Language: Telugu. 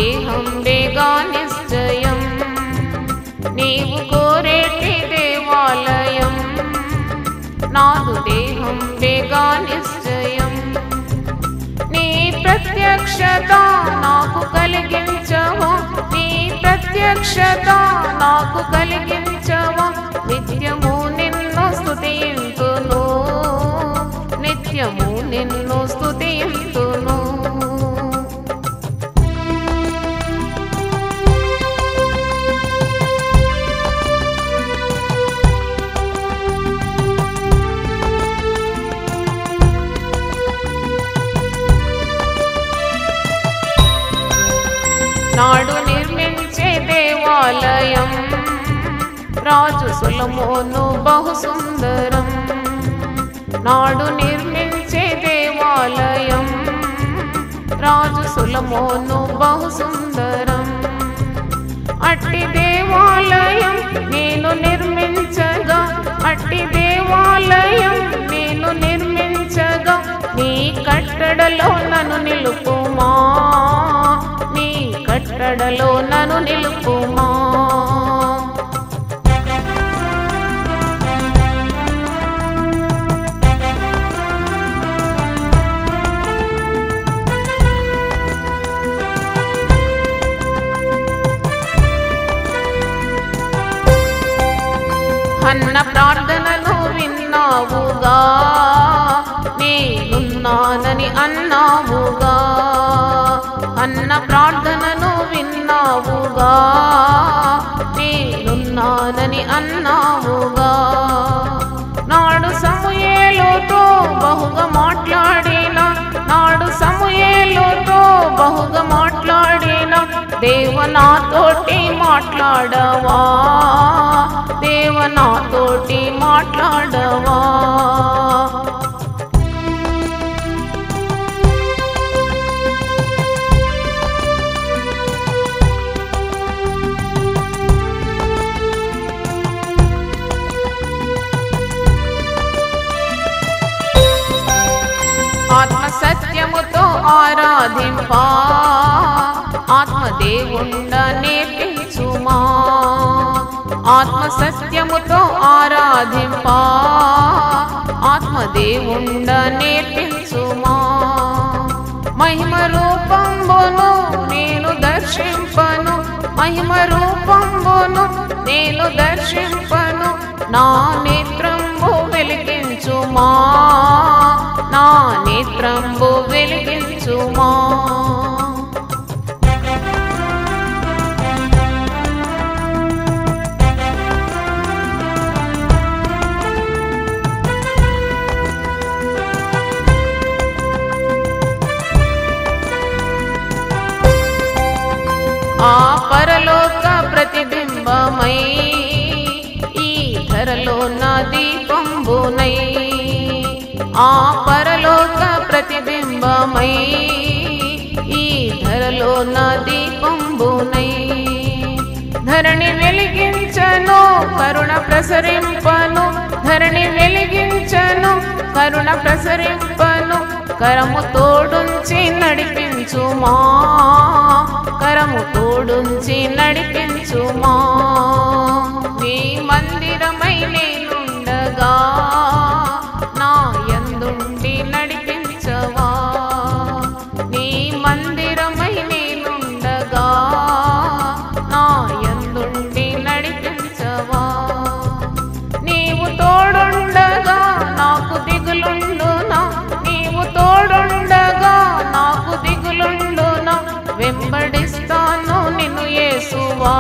దేహం బేగా నిశ్చయం నీవు కోరేటి దేవాలయం నాదు దేహం బేగా నిశ్చయం నీ ప్రత్యక్షత నాకు కలిగించవా నీ ప్రత్యక్షత నాకు కలిగించవా నిత్యము నిన్ను స్తుతింతును నిత్యము నిన్ను స్తుతింతును నాడు నిర్మించే దేవాలయం రాజు సొలొమోను బహు సుందరం నాడు నిర్మించే దేవాలయం రాజు సొలొమోను బహు సుందరం అట్టి దేవాలయం నేను నిర్మించగా అట్టి దేవాలయం నేను నిర్మించగా నీ కట్టడలో నన్ను నిలుపుమా నీ కట్టడలో నన్ను నిలుపుమా అన్న ప్రార్థనను విన్నావుగా నేనున్నానని అన్నావుగా అన్న ప్రార్థనను విన్నావుగా నేనున్నానని అన్నావుగా నాడు సమూయేలుతో బహుగా మాట్లాడిన నాడు సమూయేలుతో బహుగా మాట్లాడిన దేవ నాతోటి మాట్లాడవా దేవ నాతోటి మాట్లాడవా ఆత్మ సత్యముతో ఆరాధింపా ఆత్మదేవుండ నేర్పించుమా ఆత్మ సత్యముతో ఆరాధింపా ఆత్మదేవుండ నేర్పించుమా మహిమ రూపంబును నేను దర్శింపను మహిమ రూపంబును నేను దర్శింపను నా నేత్రంబు వెలిగించుమా నా నేత్రంబు వెలిగించుమా ఆ పరలోక ప్రతిబింబమై ఈ ధరలో నా దీపంబునై ఆ పరలోక ప్రతిబింబమై ఈ ధరలో నా దీపంబునై ధరణి వెలిగించను కరుణ ప్రసరింపను ధరణి వెలిగించను కరుణ ప్రసరింపను కరము తోడుంచి నడిపించుమా కరము తోడుంచి నడిపించుమా నీ మందిరమై నేనుండగా నా యందుండి నడిపించవా నీ మందిరమై నేనుండగా నా యందుండి నడిపించవా నీవు తోడుండగా నాకు దిగులుండునా నీవు తోడుండగా నాకు దిగులుండునా వెంబడిస్తాను నిన్ను యేసువా